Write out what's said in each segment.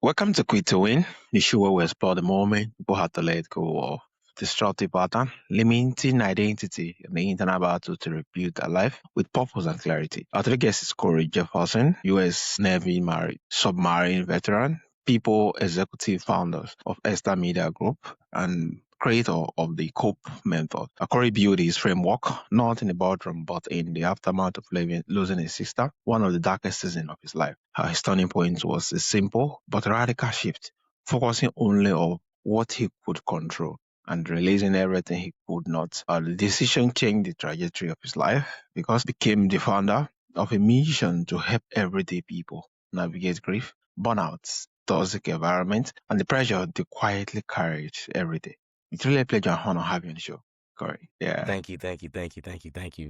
Welcome to Quit to Win, the show where we explore the moment people had to let go of destructive pattern, limiting identity, and the internal battle to rebuild their life with purpose and clarity. Our three guests is Corey Jefferson, U.S. Navy submarine veteran, people executive founders of Esther Media Group, and creator of the COPE method. Corey built his framework not in the boardroom but in the aftermath of losing his sister, one of the darkest seasons of his life. His turning point was a simple but radical shift, focusing only on what he could control and releasing everything he could not. The decision changed the trajectory of his life because he became the founder of a mission to help everyday people navigate grief, burnout, toxic environment, and the pressure they quietly carried every day. It's really a pleasure and honor having you on the show, Corey. Yeah. Thank you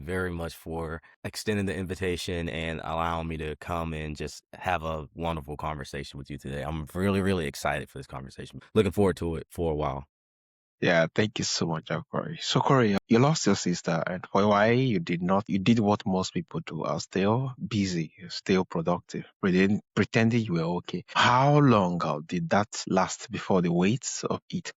very much for extending the invitation and allowing me to come and just have a wonderful conversation with you today. I'm really, really excited for this conversation. Looking forward to it for a while. Yeah, thank you so much, Corey. So, Corey, you lost your sister, and for a while, you did not. You did what most people do: are still busy, still productive, pretending you were okay. How long did that last before the weight of it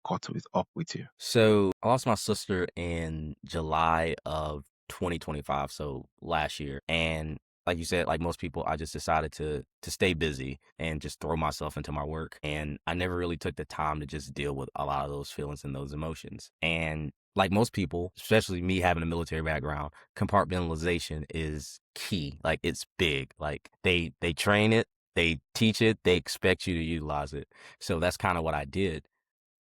up with you? So I lost my sister in July of 2025, so last year. And like you said, like most people, I just decided to stay busy and just throw myself into my work. And I never really took the time to just deal with a lot of those feelings and those emotions. And like most people, especially me having a military background, compartmentalization is key. Like it's big. Like they train it, they teach it, they expect you to utilize it. So that's kind of what I did.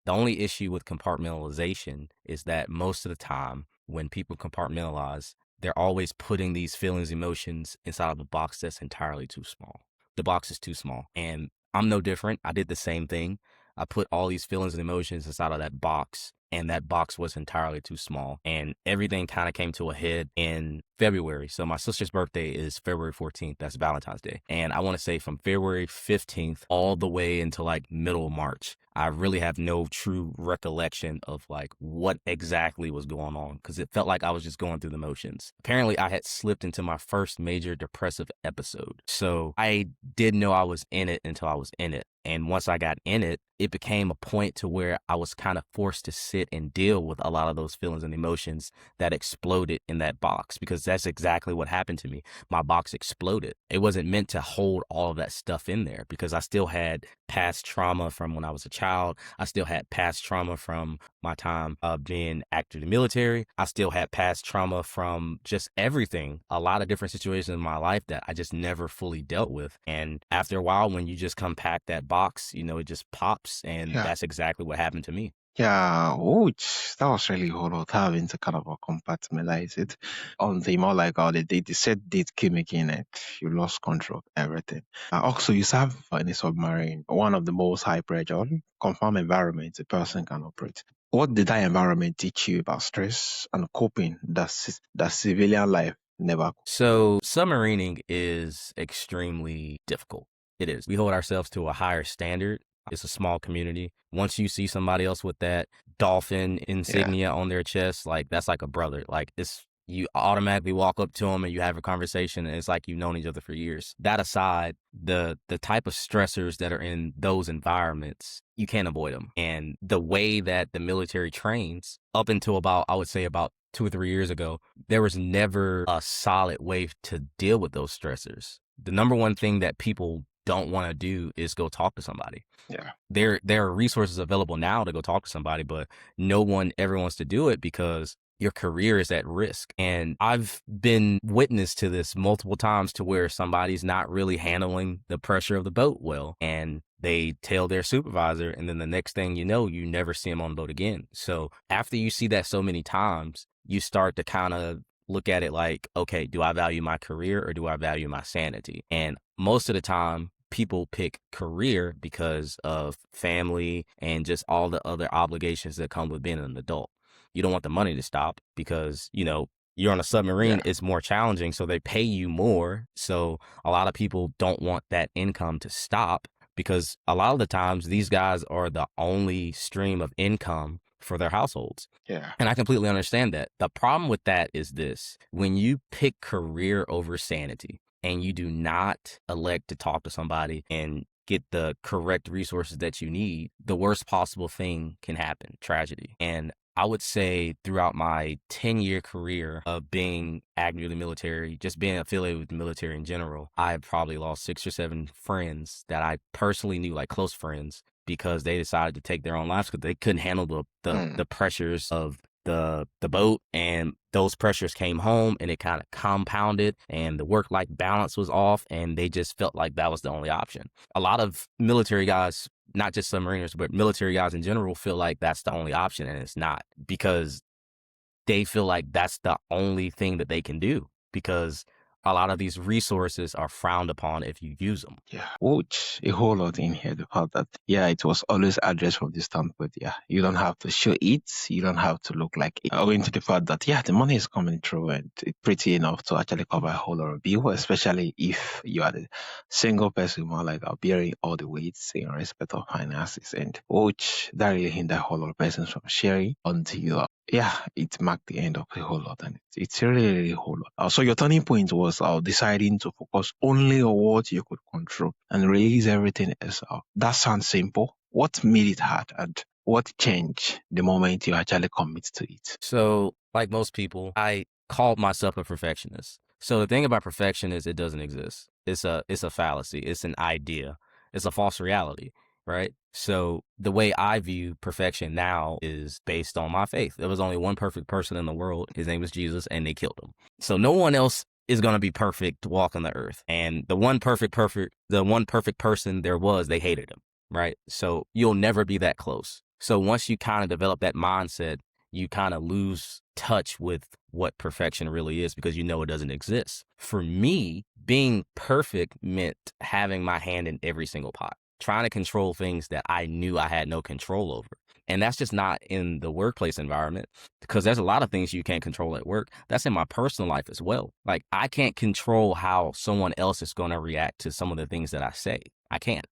The only issue with compartmentalization is that most of the time when people compartmentalize, they're always putting these feelings, emotions inside of a box that's entirely too small. The box is too small. And I'm no different. I did the same thing. I put all these feelings and emotions inside of that box, and that box was entirely too small. And everything kind of came to a head in February. So my sister's birthday is February 14th. That's Valentine's Day. And I want to say from February 15th all the way into like middle of March, I really have no true recollection of like what exactly was going on because it felt like I was just going through the motions. Apparently, I had slipped into my first major depressive episode. So I didn't know I was in it until I was in it. And once I got in it, it became a point to where I was kind of forced to sit and deal with a lot of those feelings and emotions that exploded in that box because that's exactly what happened to me. My box exploded. It wasn't meant to hold all of that stuff in there because I still had past trauma from when I was a child. I still had past trauma from my time being active in the military. I still had past trauma from just everything, a lot of different situations in my life that I just never fully dealt with. And after a while, when you just compact that box, it just pops. And Yeah. that's exactly what happened to me. Yeah, that was really hard having to kind of compartmentalize it on the more like the set date came again and you lost control of everything. Also, you serve in a submarine, one of the most high pressure, confined environments a person can operate. What did that environment teach you about stress and coping that civilian life never could? So submarining is extremely difficult. It is. We hold ourselves to a higher standard. It's a small community. Once you see somebody else with that dolphin Yeah, insignia on their chest, like that's like a brother. Like it's you automatically walk up to them and you have a conversation and it's like you've known each other for years. That aside, the type of stressors that are in those environments, you can't avoid them. And the way that the military trains up until about, I would say about 2 or 3 years ago, there was never a solid way to deal with those stressors. The number one thing that people don't want to do is go talk to somebody. yeah, There are resources available now to go talk to somebody, but no one ever wants to do it because your career is at risk. And I've been witness to this multiple times to where somebody's not really handling the pressure of the boat well. And they tell their supervisor, and then the next thing you know, you never see them on the boat again. So after you see that so many times, you start to kind of look at it like, okay, do I value my career or do I value my sanity? And most of the time, people pick career because of family and just all the other obligations that come with being an adult. You don't want the money to stop because, you're on a submarine, yeah, it's more challenging. So they pay you more. So a lot of people don't want that income to stop because a lot of the times these guys are the only stream of income for their households. yeah, And I completely understand that. The problem with that is this: when you pick career over sanity and you do not elect to talk to somebody and get the correct resources that you need, the worst possible thing can happen, tragedy. And I would say throughout my 10-year career of being active in the military, just being affiliated with the military in general, I've probably lost 6 or 7 friends that I personally knew, like close friends, because they decided to take their own lives because they couldn't handle the pressures of the boat, and those pressures came home and it kind of compounded, and the work-life balance was off, and they just felt like that was the only option. A lot of military guys, not just submariners, but military guys in general, feel like that's the only option, and it's not, because they feel like that's the only thing that they can do, because a lot of these resources are frowned upon if you use them. Yeah, which a whole lot in here. The fact that, yeah, it was always addressed from this standpoint. Yeah, you don't have to show it, you don't have to look like it. Owing to the fact that, yeah, the money is coming through and it's pretty enough to actually cover a whole lot of bill, especially if you are the single person more like bearing all the weights in respect of finances, and which that really hinder a whole lot of persons from sharing until yeah, it marked the end of a whole lot, and it's really a whole lot. So your turning point was deciding to focus only on what you could control and release everything else out. That sounds simple. What made it hard, and what changed the moment you actually commit to it? So, like most people, I called myself a perfectionist. So the thing about perfection is it doesn't exist. It's a fallacy. It's an idea. It's a false reality, right? So the way I view perfection now is based on my faith. There was only one perfect person in the world. His name was Jesus, and they killed him. So no one else is going to be perfect walking the earth. And the one perfect person there was, they hated him, right? So you'll never be that close. So once you kind of develop that mindset, you kind of lose touch with what perfection really is, because you know it doesn't exist. For me, being perfect meant having my hand in every single pot, trying to control things that I knew I had no control over. And that's just not in the workplace environment, because there's a lot of things you can't control at work. That's in my personal life as well. Like, I can't control how someone else is going to react to some of the things that I say. I can't.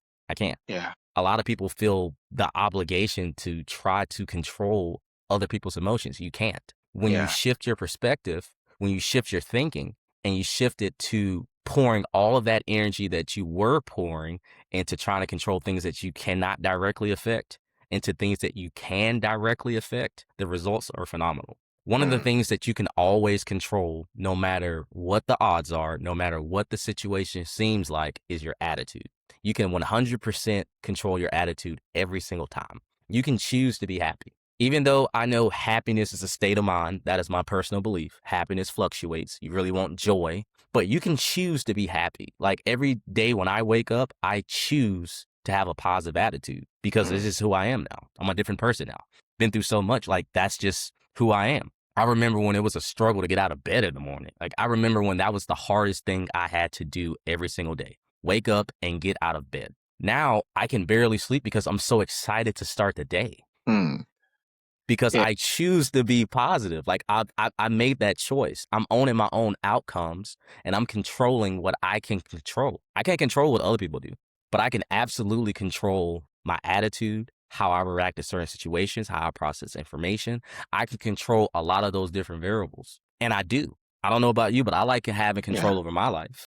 Yeah. A lot of people feel the obligation to try to control other people's emotions. You can't. When you shift your perspective, when you shift your thinking, and you shift it to pouring all of that energy that you were pouring into trying to control things that you cannot directly affect into things that you can directly affect, the results are phenomenal. One of the things that you can always control, no matter what the odds are, no matter what the situation seems like, is your attitude. You can 100% control your attitude every single time. You can choose to be happy. Even though I know happiness is a state of mind, that is my personal belief. Happiness fluctuates. You really want joy, but you can choose to be happy. Like, every day when I wake up, I choose to have a positive attitude, because this is who I am now. I'm a different person now. Been through so much. Like, that's just who I am. I remember when it was a struggle to get out of bed in the morning. Like, I remember when that was the hardest thing I had to do every single day. Wake up and get out of bed. Now I can barely sleep because I'm so excited to start the day. Because Yeah. I choose to be positive. Like, I made that choice. I'm owning my own outcomes, and I'm controlling what I can control. I can't control what other people do, but I can absolutely control my attitude, how I react to certain situations, how I process information. I can control a lot of those different variables, and I do. I don't know about you, but I like having Yeah. control over my life.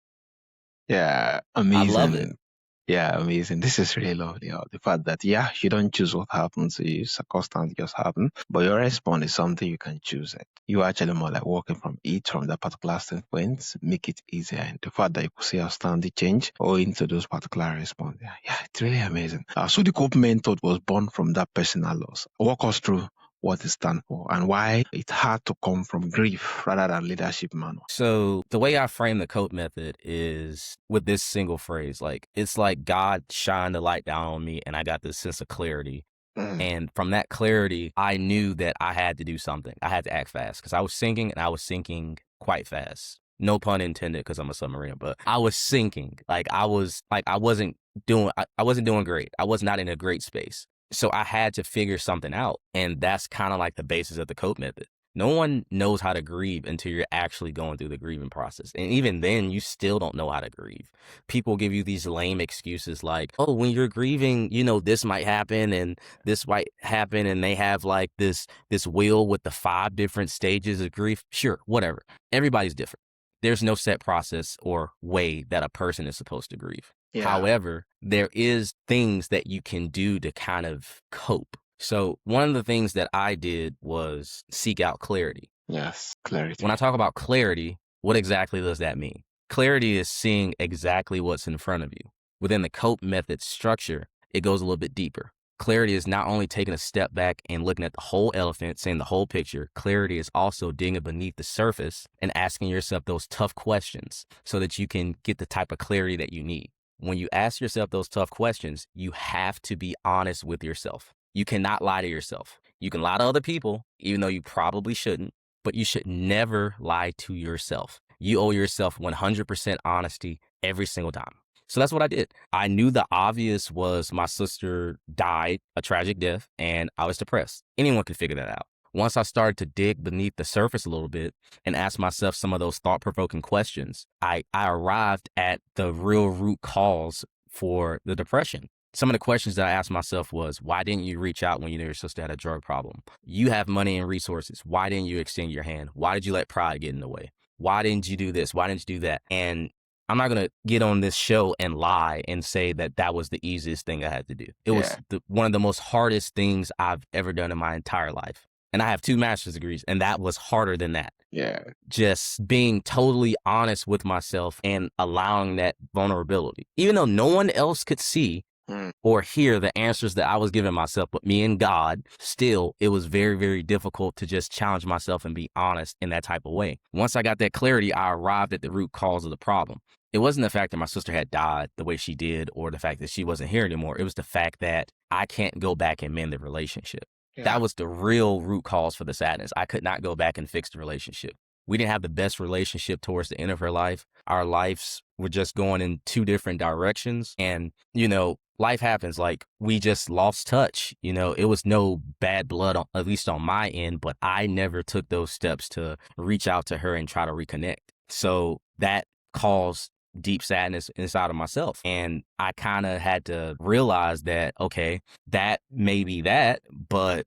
Yeah. I love it. Amazing. Yeah, amazing. This is really lovely. The fact that, yeah, you don't choose what happens to you, circumstance just happen, but your response is something you can choose. It. You actually more like working from it, from that particular standpoint, make it easier. And the fact that you could see a standing change or into those particular response. Yeah, it's really amazing. So the Cope method was born from that personal loss. Walk us through what it stands for and why it had to come from grief rather than leadership manual. So the way I frame the COPE method is with this single phrase. Like, it's like God shined the light down on me, and I got this sense of clarity. And from that clarity, I knew that I had to do something. I had to act fast, because I was sinking, and I was sinking quite fast. No pun intended, because I'm a submariner, but I was sinking. I wasn't doing great. I was not in a great space. So I had to figure something out. And that's kind of like the basis of the COPE method. No one knows how to grieve until you're actually going through the grieving process. And even then, you still don't know how to grieve. People give you these lame excuses like, oh, when you're grieving, this might happen and this might happen. And they have like this wheel with the 5 different stages of grief. Sure, whatever. Everybody's different. There's no set process or way that a person is supposed to grieve. Yeah. However, there is things that you can do to kind of cope. So one of the things that I did was seek out clarity. Yes. Clarity. When I talk about clarity, what exactly does that mean? Clarity is seeing exactly what's in front of you. Within the COPE method structure, it goes a little bit deeper. Clarity is not only taking a step back and looking at the whole elephant, seeing the whole picture. Clarity is also digging beneath the surface and asking yourself those tough questions so that you can get the type of clarity that you need. When you ask yourself those tough questions, you have to be honest with yourself. You cannot lie to yourself. You can lie to other people, even though you probably shouldn't, but you should never lie to yourself. You owe yourself 100% honesty every single time. So that's what I did. I knew the obvious was my sister died a tragic death and I was depressed. Anyone could figure that out. Once I started to dig beneath the surface a little bit and ask myself some of those thought-provoking questions, I arrived at the real root cause for the depression. Some of the questions that I asked myself was, why didn't you reach out when you knew your sister had a drug problem? You have money and resources. Why didn't you extend your hand? Why did you let pride get in the way? Why didn't you do this? Why didn't you do that? And I'm not going to get on this show and lie and say that that was the easiest thing I had to do. It was one of the most hardest things I've ever done in my entire life. And I have 2 master's degrees, and that was harder than that. Yeah. Just being totally honest with myself and allowing that vulnerability. Even though no one else could see or hear the answers that I was giving myself, but me and God, still, it was very, very difficult to just challenge myself and be honest in that type of way. Once I got that clarity, I arrived at the root cause of the problem. It wasn't the fact that my sister had died the way she did or the fact that she wasn't here anymore. It was the fact that I can't go back and mend the relationship. Yeah. That was the real root cause for the sadness. I could not go back and fix the relationship. We didn't have the best relationship towards the end of her life. Our lives were just going in 2 different directions. And, life happens. Like, we just lost touch. It was no bad blood, at least on my end, but I never took those steps to reach out to her and try to reconnect. So that caused deep sadness inside of myself. And I kind of had to realize that, okay, that may be that, but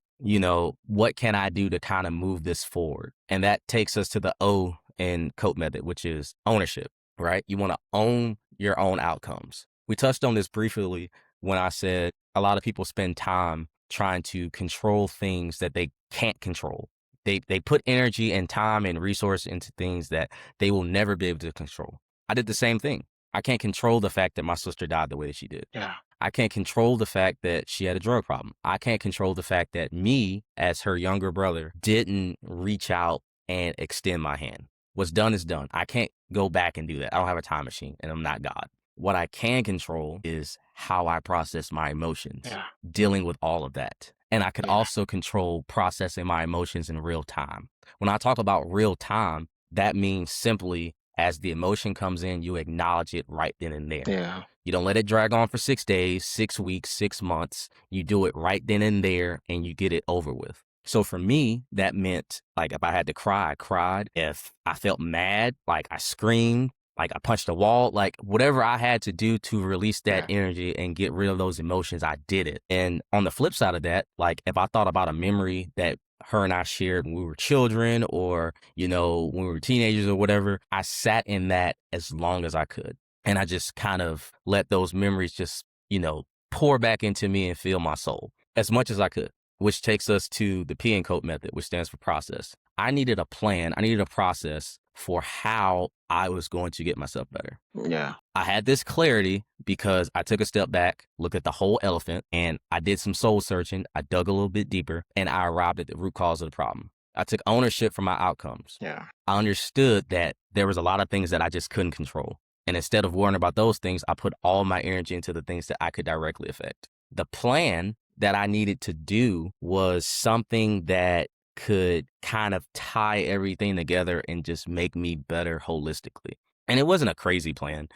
what can I do to kind of move this forward? And that takes us to the O in COPE method, which is ownership, right? You want to own your own outcomes. We touched on this briefly when I said a lot of people spend time trying to control things that they can't control. They put energy and time and resource into things that they will never be able to control. I did the same thing. I can't control the fact that my sister died the way that she did. Yeah. I can't control the fact that she had a drug problem. I can't control the fact that me, as her younger brother, didn't reach out and extend my hand. What's done is done. I can't go back and do that. I don't have a time machine, and I'm not God. What I can control is how I process my emotions, dealing with all of that. And I can also control processing my emotions in real time. When I talk about real time, that means simply as the emotion comes in, you acknowledge it right then and there. Yeah. You don't let it drag on for 6 days, 6 weeks, 6 months. You do it right then and there, and you get it over with. So for me, that meant, like, if I had to cry, I cried. If I felt mad, like, I screamed. Like, I punched a wall, like, whatever I had to do to release that energy and get rid of those emotions, I did it. And on the flip side of that, like, if I thought about a memory that her and I shared when we were children or, when we were teenagers or whatever, I sat in that as long as I could. And I just kind of let those memories just, pour back into me and fill my soul as much as I could, which takes us to the P in COPE method, which stands for process. I needed a plan. I needed a process for how I was going to get myself better. Yeah. I had this clarity because I took a step back, looked at the whole elephant, and I did some soul searching. I dug a little bit deeper, and I arrived at the root cause of the problem. I took ownership for my outcomes. Yeah. I understood that there was a lot of things that I just couldn't control. And instead of worrying about those things, I put all my energy into the things that I could directly affect. The plan that I needed to do was something that could kind of tie everything together and just make me better holistically. And it wasn't a crazy plan.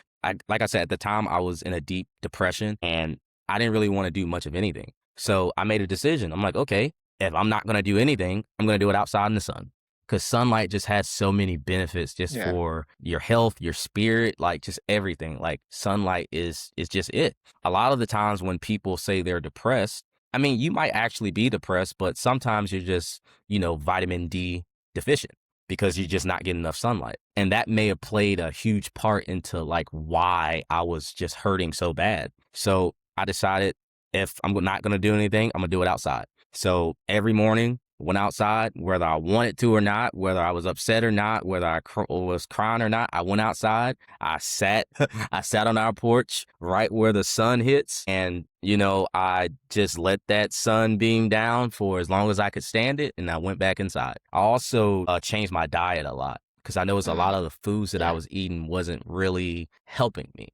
Like I said, at the time I was in a deep depression and I didn't really want to do much of anything. So I made a decision. I'm like, okay, if I'm not going to do anything, I'm going to do it outside in the sun. Because sunlight just has so many benefits just for your health, your spirit, like just everything. Like sunlight is just it. A lot of the times when people say they're depressed, I mean, you might actually be depressed, but sometimes you're just, vitamin D deficient because you're just not getting enough sunlight. And that may have played a huge part into like why I was just hurting so bad. So I decided if I'm not going to do anything, I'm going to do it outside. So every morning, went outside, whether I wanted to or not, whether I was upset or not, whether I was crying or not, I went outside. I sat, I sat on our porch right where the sun hits. And, you know, I just let that sun beam down for as long as I could stand it. And I went back inside. I also changed my diet a lot because I noticed a lot of the foods that I was eating wasn't really helping me.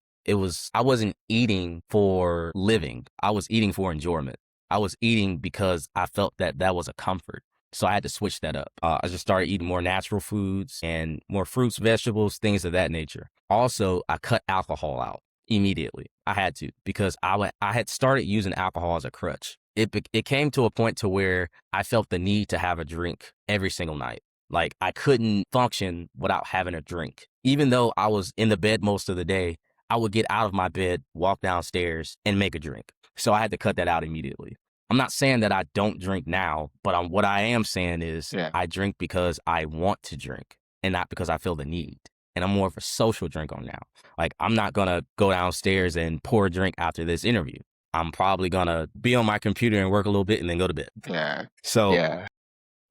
I wasn't eating for living. I was eating for enjoyment. I was eating because I felt that was a comfort. So I had to switch that up. I just started eating more natural foods and more fruits, vegetables, things of that nature. Also, I cut alcohol out immediately. I had to because I had started using alcohol as a crutch. It came to a point to where I felt the need to have a drink every single night. Like I couldn't function without having a drink. Even though I was in the bed most of the day, I would get out of my bed, walk downstairs, and make a drink. So I had to cut that out immediately. I'm not saying that I don't drink now, but what I am saying is I drink because I want to drink and not because I feel the need. And I'm more of a social drinker now. Like I'm not going to go downstairs and pour a drink after this interview. I'm probably going to be on my computer and work a little bit and then go to bed. So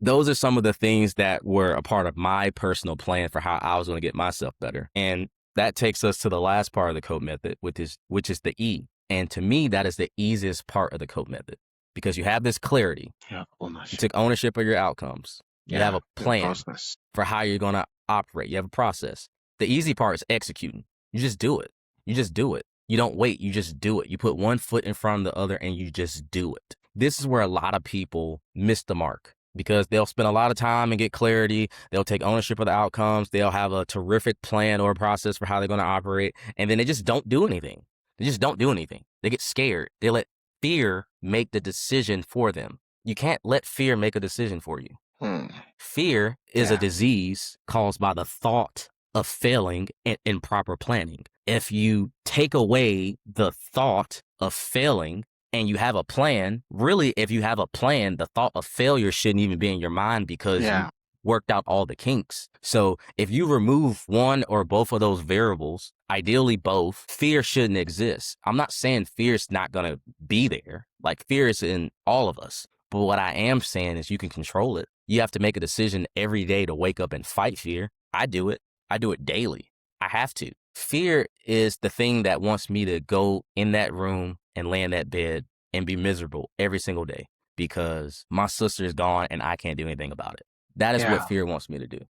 those are some of the things that were a part of my personal plan for how I was going to get myself better. And that takes us to the last part of the COPE method, which is the E. And to me, that is the easiest part of the COPE method because you have this clarity. You took ownership of your outcomes. You have a plan for how you're going to operate. You have a process. The easy part is executing. You just do it. You just do it. You don't wait. You just do it. You put one foot in front of the other and you just do it. This is where a lot of people miss the mark because they'll spend a lot of time and get clarity. They'll take ownership of the outcomes. They'll have a terrific plan or a process for how they're going to operate. And then they just don't do anything. They just don't do anything. They get scared. They let fear make the decision for them. You can't let fear make a decision for you. Fear is a disease caused by the thought of failing and improper planning. If you take away the thought of failing and you have a plan, really, if you have a plan, the thought of failure shouldn't even be in your mind because you worked out all the kinks. So if you remove one or both of those variables, ideally both, fear shouldn't exist. I'm not saying fear is not going to be there. Like fear is in all of us. But what I am saying is you can control it. You have to make a decision every day to wake up and fight fear. I do it. I do it daily. I have to. Fear is the thing that wants me to go in that room and lay in that bed and be miserable every single day because my sister is gone and I can't do anything about it. That is what fear wants me to do.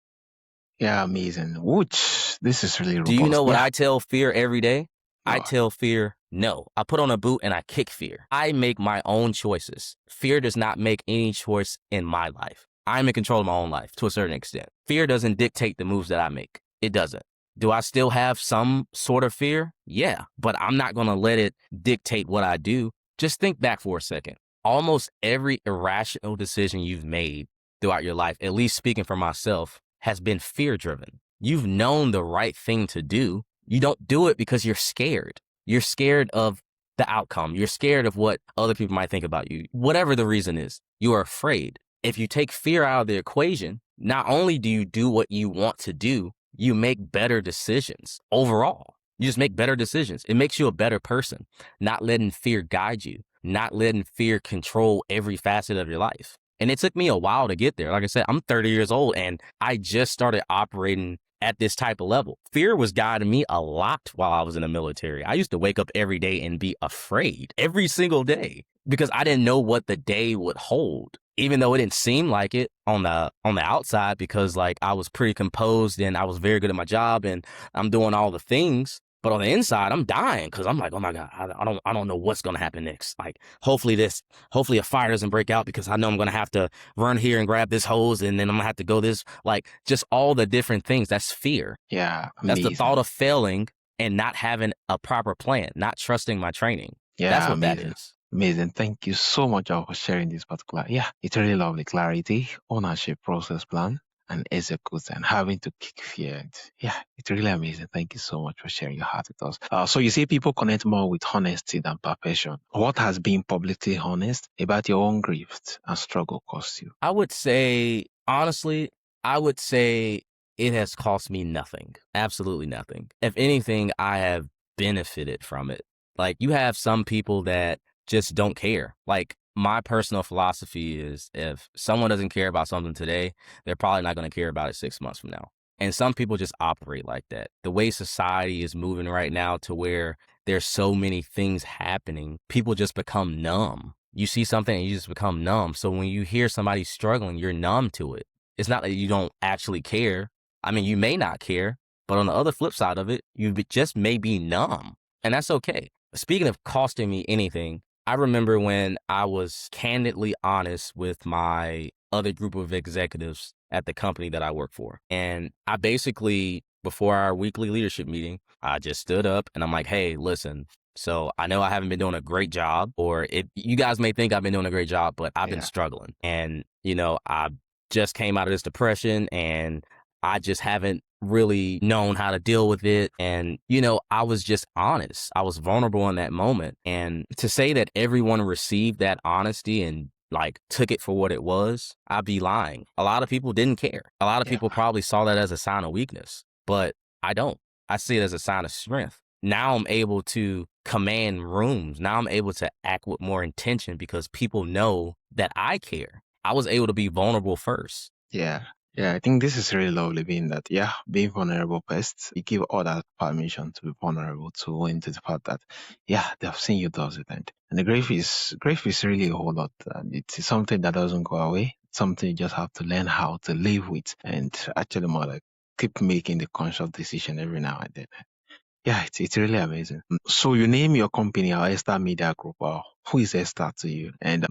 Yeah, amazing. Which this is really robust. Do you know what I tell fear every day? I tell fear, no. I put on a boot and I kick fear. I make my own choices. Fear does not make any choice in my life. I'm in control of my own life to a certain extent. Fear doesn't dictate the moves that I make. It doesn't. Do I still have some sort of fear? Yeah, but I'm not going to let it dictate what I do. Just think back for a second. Almost every irrational decision you've made throughout your life, at least speaking for myself, has been fear-driven. You've known the right thing to do. You don't do it because you're scared. You're scared of the outcome. You're scared of what other people might think about you. Whatever the reason is, you are afraid. If you take fear out of the equation, not only do you do what you want to do, you make better decisions overall. You just make better decisions. It makes you a better person, not letting fear guide you, not letting fear control every facet of your life. And it took me a while to get there. Like I said, I'm 30 years old and I just started operating at this type of level. Fear was guiding me a lot while I was in the military. I used to wake up every day and be afraid every single day because I didn't know what the day would hold, even though it didn't seem like it on the outside because like I was pretty composed and I was very good at my job and I'm doing all the things. But on the inside, I'm dying because I'm like, oh my God, I don't know what's going to happen next. Like, hopefully a fire doesn't break out because I know I'm going to have to run here and grab this hose and then I'm going to have to go this, like just all the different things. That's fear. Yeah. Amazing. That's the thought of failing and not having a proper plan, not trusting my training. Yeah. That's what amazing. that is. Amazing. Thank you so much for sharing this particular. Yeah, it's really lovely. Clarity, ownership, process plan, and execute and having to kick fear. Yeah, it's really amazing. Thank you so much for sharing your heart with us. So you say people connect more with honesty than perfection. What has been publicly honest about your own grief and struggle cost you? I would say, honestly, I would say it has cost me nothing. Absolutely nothing. If anything, I have benefited from it. Like, you have some people that just don't care. Like, my personal philosophy is if someone doesn't care about something today, they're probably not going to care about it 6 months from now. And some people just operate like that. The way society is moving right now to where there's so many things happening, people just become numb. You see something and you just become numb. So when you hear somebody struggling, you're numb to it. It's not that you don't actually care. I mean, you may not care, but on the other flip side of it, just may be numb, and that's okay. Speaking of costing me anything, I remember when I was candidly honest with my other group of executives at the company that I work for. And I basically, before our weekly leadership meeting, I just stood up and I'm like, hey, listen, so I know I haven't been doing a great job, or if you guys may think I've been doing a great job, but I've been struggling. And, I just came out of this depression and I just haven't really known how to deal with it. And, I was just honest. I was vulnerable in that moment. And to say that everyone received that honesty and like took it for what it was, I'd be lying. A lot of people didn't care. A lot of people probably saw that as a sign of weakness, but I don't. I see it as a sign of strength. Now I'm able to command rooms. Now I'm able to act with more intention because people know that I care. I was able to be vulnerable first. Yeah. Yeah, I think this is really lovely being vulnerable first. You give others permission to be vulnerable to into the fact that, they've seen you does it. And the grief is really a whole lot. And it's something that doesn't go away. Something you just have to learn how to live with and actually more like keep making the conscious decision every now and then. Yeah, it's really amazing. So you name your company our Esther Media Group. Who is Esther to you? And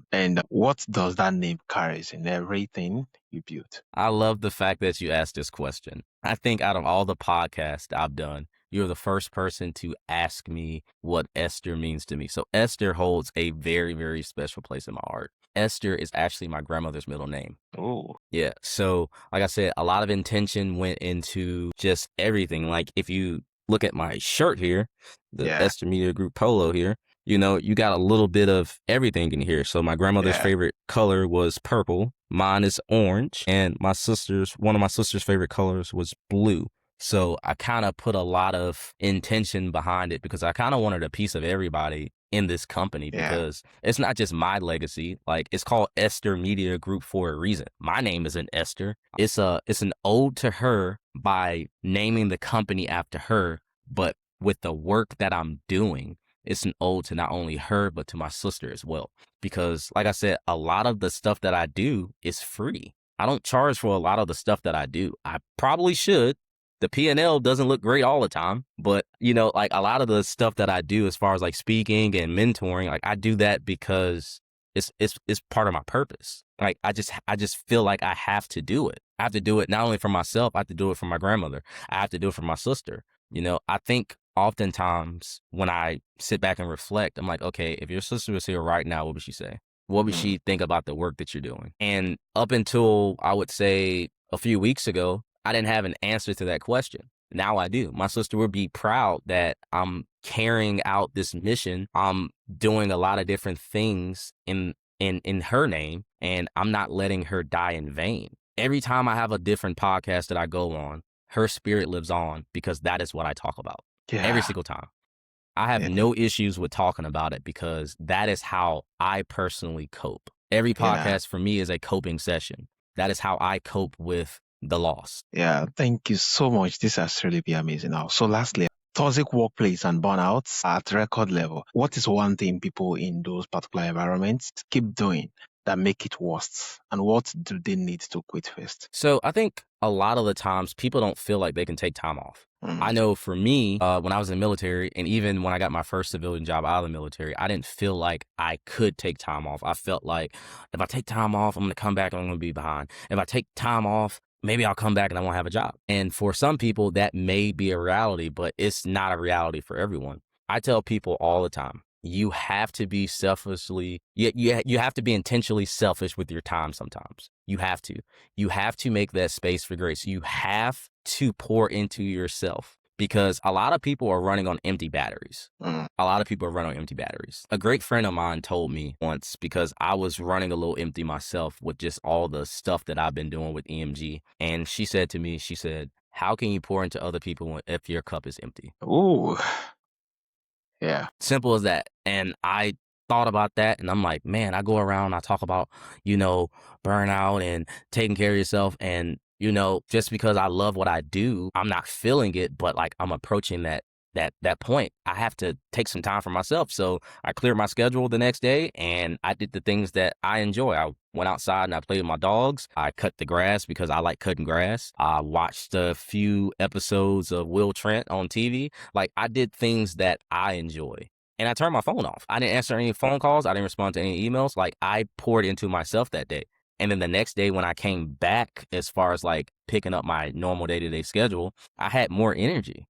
what does that name carries in everything you built? I love the fact that you asked this question. I think out of all the podcasts I've done, you're the first person to ask me what Esther means to me. So Esther holds a very, very special place in my heart. Esther is actually my grandmother's middle name. Oh, Yeah. So like I said, a lot of intention went into just everything. Like if you look at my shirt here, the Esther Media Group polo here, you got a little bit of everything in here. So my grandmother's favorite color was purple. Mine is orange. And one of my sister's favorite colors was blue. So I kind of put a lot of intention behind it because I kind of wanted a piece of everybody in this company because it's not just my legacy. Like it's called Esther Media Group for a reason. My name isn't Esther. It's an ode to her by naming the company after her, but with the work that I'm doing, it's an ode to not only her, but to my sister as well. Because like I said, a lot of the stuff that I do is free. I don't charge for a lot of the stuff that I do. I probably should. The P&L doesn't look great all the time, but like a lot of the stuff that I do as far as like speaking and mentoring, like I do that because it's part of my purpose. Like I just feel like I have to do it. I have to do it not only for myself, I have to do it for my grandmother. I have to do it for my sister. I think oftentimes when I sit back and reflect, I'm like, okay, if your sister was here right now, what would she say? What would she think about the work that you're doing? And up until I would say a few weeks ago, I didn't have an answer to that question. Now I do. My sister would be proud that I'm carrying out this mission. I'm doing a lot of different things in her name, and I'm not letting her die in vain. Every time I have a different podcast that I go on, her spirit lives on because that is what I talk about. Every single time. I have no issues with talking about it because that is how I personally cope. Every podcast for me is a coping session. That is how I cope with the loss. Yeah, thank you so much. This has really been amazing now. So lastly, toxic workplace and burnouts at record level. What is one thing people in those particular environments keep doing that make it worse? And what do they need to quit first? So I think a lot of the times people don't feel like they can take time off. I know for me, when I was in the military and even when I got my first civilian job out of the military, I didn't feel like I could take time off. I felt like if I take time off, I'm going to come back and I'm going to be behind. If I take time off, maybe I'll come back and I won't have a job. And for some people, that may be a reality, but it's not a reality for everyone. I tell people all the time, you have to be you have to be intentionally selfish with your time sometimes. You have to make that space for grace. You have to pour into yourself. because a lot of people are running on empty batteries. Mm. A lot of people are running on empty batteries. A great friend of mine told me once, because I was running a little empty myself with just all the stuff that I've been doing with EMG. And she said to me, she said, how can you pour into other people if your cup is empty? Ooh, yeah, Simple as that. And I thought about that and I'm like, man, I go around, I talk about, burnout and taking care of yourself. And, just because I love what I do, I'm not feeling it, but like I'm approaching that point. I have to take some time for myself. So I cleared my schedule the next day and I did the things that I enjoy. I went outside and I played with my dogs. I cut the grass because I like cutting grass. I watched a few episodes of Will Trent on TV. Like, I did things that I enjoy. And I turned my phone off. I didn't answer any phone calls. I didn't respond to any emails. Like, I poured into myself that day. And then the next day when I came back, as far as like picking up my normal day-to-day schedule, I had more energy.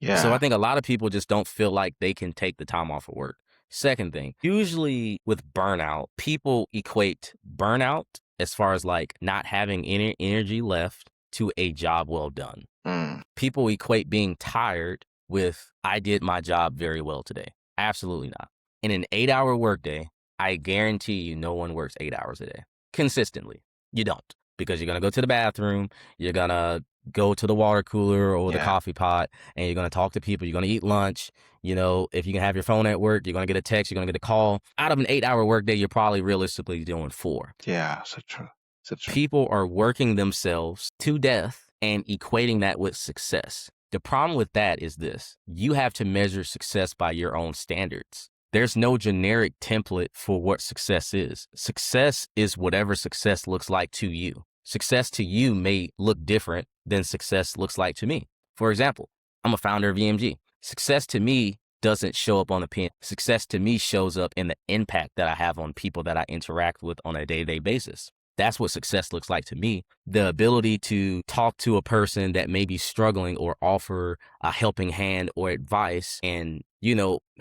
So I yeah, think a lot of people just don't feel like they can take the time off of work. Second thing, usually with burnout, people equate burnout as far as like not having any energy left to a job well done. mm, People equate being tired with I did my job very well today. Absolutely not. In an 8-hour workday, I guarantee you no one works 8 hours a day consistently. You don't, because you're going to go to the bathroom, you're going to go to the water cooler or the yeah, coffee pot, and you're going to talk to people, you're going to eat lunch. If you can have your phone at work, you're going to get a text, you're going to get a call. Out of an 8-hour workday, you're probably realistically doing 4. yeah, so true, so true. People are working themselves to death and equating that with success. The problem with that is this: you have to measure success by your own standards. There's no generic template for what success is. Success is whatever success looks like to you. Success to you may look different than success looks like to me. For example, I'm a founder of EMG. Success to me doesn't show up on the pen. Success to me shows up in the impact that I have on people that I interact with on a day-to-day basis. That's what success looks like to me. The ability to talk to a person that may be struggling or offer a helping hand or advice and,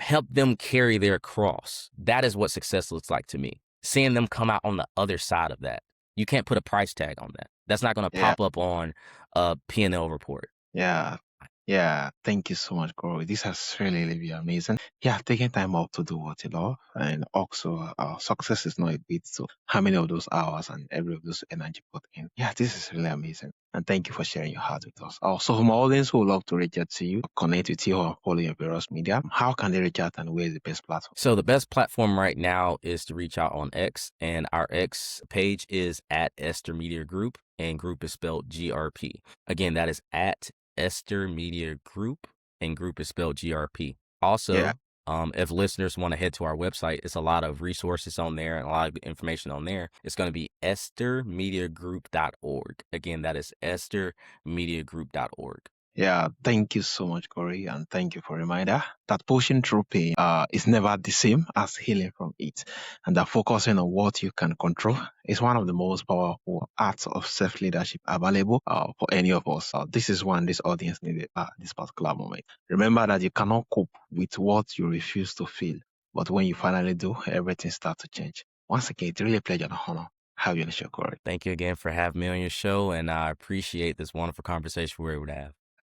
help them carry their cross. That is what success looks like to me. Seeing them come out on the other side of that. You can't put a price tag on that. That's not going to Yeah, pop up on a P&L report. yeah, yeah. Thank you so much, Corey. This has really been amazing. Yeah, taking time off to do what you love, and also success is not a bit. So, how many of those hours and every of those energy put in? Yeah, this is really amazing. And thank you for sharing your heart with us. Also, for my audience who would love to reach out to you, connect with you, or follow your various media, how can they reach out and where is the best platform? So the best platform right now is to reach out on X, and our X page is at Esther Media Group, and group is spelled GRP. Again, that is at Esther Media Group, and group is spelled GRP. Yeah, Also, if listeners want to head to our website, it's a lot of resources on there and a lot of information on there. It's going to be esthermediagroup.org. Again, that is esthermediagroup.org. yeah. Thank you so much, Corey, and thank you for a reminder that pushing through pain is never the same as healing from it, and that focusing on what you can control is one of the most powerful acts of self-leadership available for any of us. This is one this audience needed at this particular moment. Remember that you cannot cope with what you refuse to feel, but when you finally do, everything starts to change. Once again, it's really a pleasure and honor have you on the show, Corey. Thank you again for having me on your show, and I appreciate this wonderful conversation we were able to have.